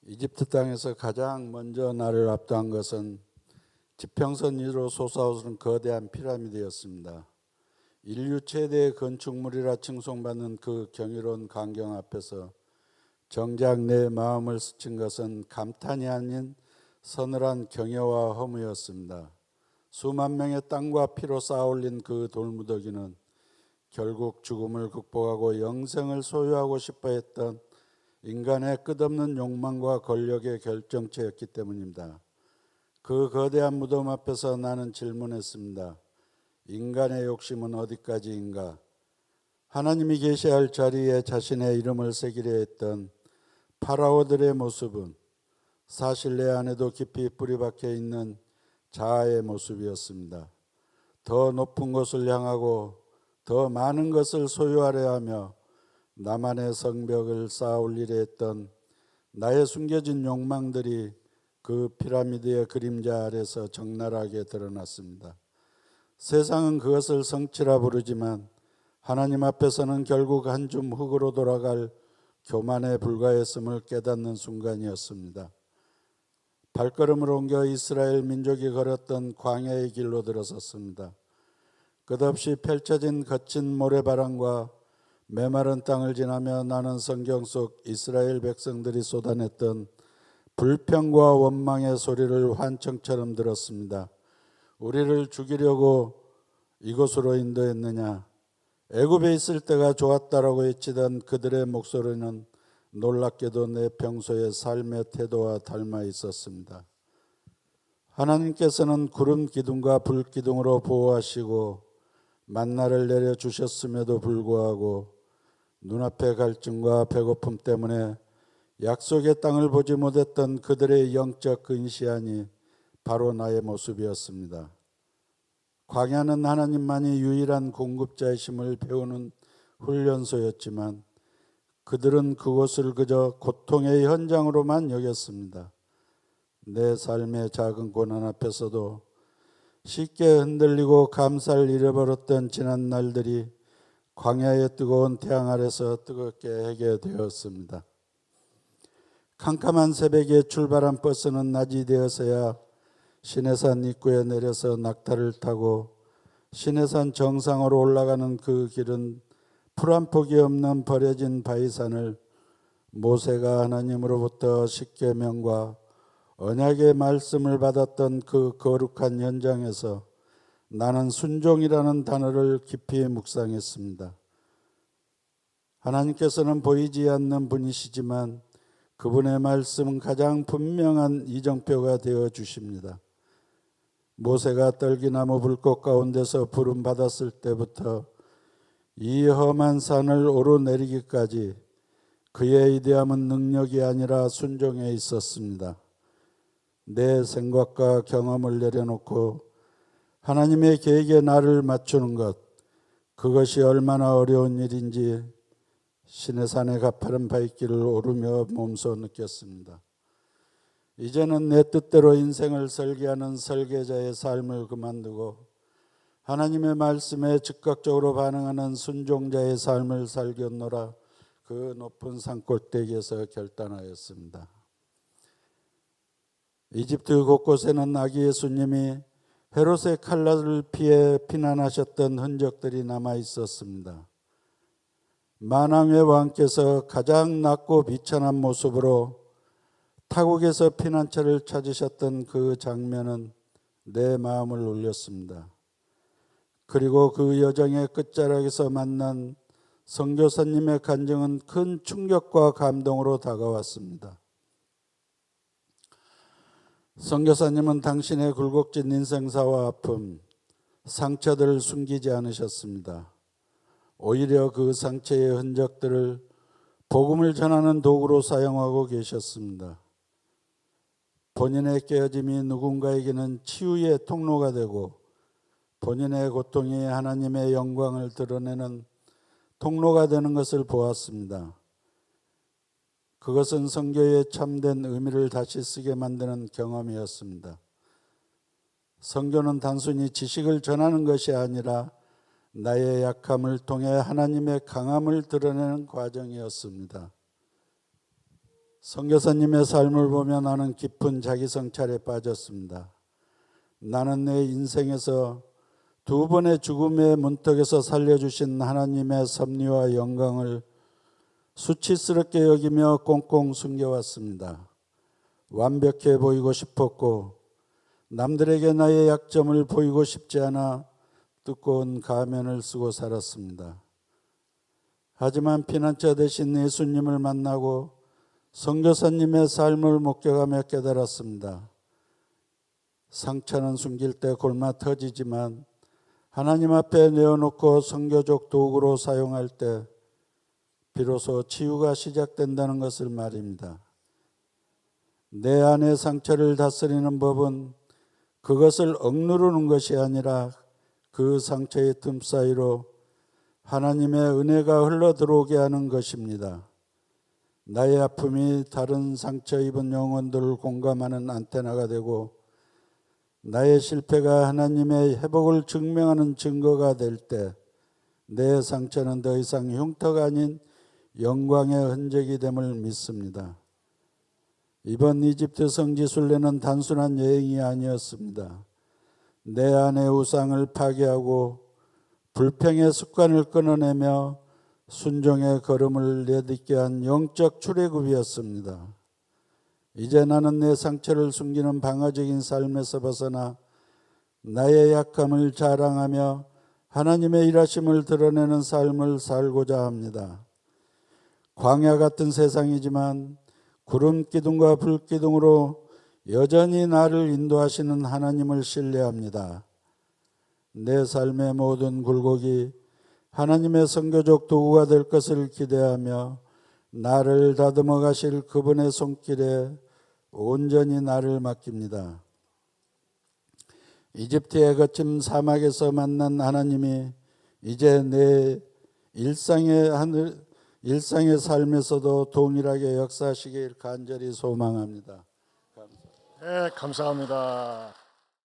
이집트 땅에서 가장 먼저 나를 압도한 것은 지평선 위로 솟아오르는 거대한 피라미드였습니다. 인류 최대의 건축물이라 칭송받는 그 경이로운 광경 앞에서 정작 내 마음을 스친 것은 감탄이 아닌 서늘한 경외와 허무였습니다. 수만 명의 땀과 피로 쌓아올린 그 돌무더기는 결국 죽음을 극복하고 영생을 소유하고 싶어 했던 인간의 끝없는 욕망과 권력의 결정체였기 때문입니다. 그 거대한 무덤 앞에서 나는 질문했습니다. 인간의 욕심은 어디까지인가? 하나님이 계셔야 할 자리에 자신의 이름을 새기려 했던 파라오들의 모습은 사실 내 안에도 깊이 뿌리박혀 있는 자아의 모습이었습니다. 더 높은 곳을 향하고 더 많은 것을 소유하려 하며 나만의 성벽을 쌓아 올리려 했던 나의 숨겨진 욕망들이 그 피라미드의 그림자 아래서 적나라하게 드러났습니다. 세상은 그것을 성취라 부르지만 하나님 앞에서는 결국 한 줌 흙으로 돌아갈 교만에 불과했음을 깨닫는 순간이었습니다. 발걸음을 옮겨 이스라엘 민족이 걸었던 광야의 길로 들어섰습니다. 끝없이 펼쳐진 거친 모래바람과 메마른 땅을 지나며 나는 성경 속 이스라엘 백성들이 쏟아냈던 불평과 원망의 소리를 환청처럼 들었습니다. 우리를 죽이려고 이곳으로 인도했느냐? 애굽에 있을 때가 좋았다라고 외치던 그들의 목소리는 놀랍게도 내 평소의 삶의 태도와 닮아 있었습니다. 하나님께서는 구름 기둥과 불 기둥으로 보호하시고 만나를 내려주셨음에도 불구하고 눈앞의 갈증과 배고픔 때문에 약속의 땅을 보지 못했던 그들의 영적 근시안이 바로 나의 모습이었습니다. 광야는 하나님만이 유일한 공급자이심을 배우는 훈련소였지만 그들은 그곳을 그저 고통의 현장으로만 여겼습니다. 내 삶의 작은 고난 앞에서도 쉽게 흔들리고 감사를 잃어버렸던 지난 날들이 광야의 뜨거운 태양 아래서 뜨겁게 해결되었습니다. 캄캄한 새벽에 출발한 버스는 낮이 되어서야 시내산 입구에 내려서 낙타를 타고 시내산 정상으로 올라가는 그 길은 풀 한 폭이 없는 버려진 바위산을 모세가 하나님으로부터 십계명과 언약의 말씀을 받았던 그 거룩한 현장에서 나는 순종이라는 단어를 깊이 묵상했습니다. 하나님께서는 보이지 않는 분이시지만 그분의 말씀은 가장 분명한 이정표가 되어 주십니다. 모세가 떨기나무 불꽃 가운데서 부름 받았을 때부터 이 험한 산을 오르내리기까지 그의 위대함은 능력이 아니라 순종에 있었습니다. 내 생각과 경험을 내려놓고 하나님의 계획에 나를 맞추는 것, 그것이 얼마나 어려운 일인지 시내산의 가파른 바위길을 오르며 몸소 느꼈습니다. 이제는 내 뜻대로 인생을 설계하는 설계자의 삶을 그만두고 하나님의 말씀에 즉각적으로 반응하는 순종자의 삶을 살겠노라 그 높은 산꼭대기에서 결단하였습니다. 이집트 곳곳에는 아기 예수님이 헤롯의 칼날을 피해 피난하셨던 흔적들이 남아 있었습니다. 만왕의 왕께서 가장 낮고 비천한 모습으로 타국에서 피난처를 찾으셨던 그 장면은 내 마음을 울렸습니다. 그리고 그 여정의 끝자락에서 만난 선교사님의 간증은 큰 충격과 감동으로 다가왔습니다. 선교사님은 당신의 굴곡진 인생사와 아픔, 상처들을 숨기지 않으셨습니다. 오히려 그 상처의 흔적들을 복음을 전하는 도구로 사용하고 계셨습니다. 본인의 깨어짐이 누군가에게는 치유의 통로가 되고 본인의 고통이 하나님의 영광을 드러내는 통로가 되는 것을 보았습니다. 그것은 선교의 참된 의미를 다시 쓰게 만드는 경험이었습니다. 선교는 단순히 지식을 전하는 것이 아니라 나의 약함을 통해 하나님의 강함을 드러내는 과정이었습니다. 선교사님의 삶을 보며 나는 깊은 자기 성찰에 빠졌습니다. 나는 내 인생에서 두 번의 죽음의 문턱에서 살려주신 하나님의 섭리와 영광을 수치스럽게 여기며 꽁꽁 숨겨왔습니다. 완벽해 보이고 싶었고 남들에게 나의 약점을 보이고 싶지 않아 두꺼운 가면을 쓰고 살았습니다. 하지만 피난처 되신 예수님을 만나고 선교사님의 삶을 목격하며 깨달았습니다. 상처는 숨길 때 골마 터지지만 하나님 앞에 내어놓고 선교적 도구로 사용할 때 비로소 치유가 시작된다는 것을 말입니다. 내 안의 상처를 다스리는 법은 그것을 억누르는 것이 아니라 그 상처의 틈 사이로 하나님의 은혜가 흘러 들어오게 하는 것입니다. 나의 아픔이 다른 상처 입은 영혼들을 공감하는 안테나가 되고 나의 실패가 하나님의 회복을 증명하는 증거가 될 때 내 상처는 더 이상 흉터가 아닌 영광의 흔적이 됨을 믿습니다. 이번 이집트 성지 순례는 단순한 여행이 아니었습니다. 내 안의 우상을 파괴하고 불평의 습관을 끊어내며 순종의 걸음을 내딛게 한 영적 출애굽이었습니다. 이제 나는 내 상처를 숨기는 방어적인 삶에서 벗어나 나의 약함을 자랑하며 하나님의 일하심을 드러내는 삶을 살고자 합니다. 광야 같은 세상이지만 구름 기둥과 불 기둥으로 여전히 나를 인도하시는 하나님을 신뢰합니다. 내 삶의 모든 굴곡이 하나님의 선교적 도구가 될 것을 기대하며 나를 다듬어 가실 그분의 손길에 온전히 나를 맡깁니다. 이집트에 거친 사막에서 만난 하나님이 이제 내 일상의 삶에서도 동일하게 역사하시길 간절히 소망합니다. 네, 감사합니다.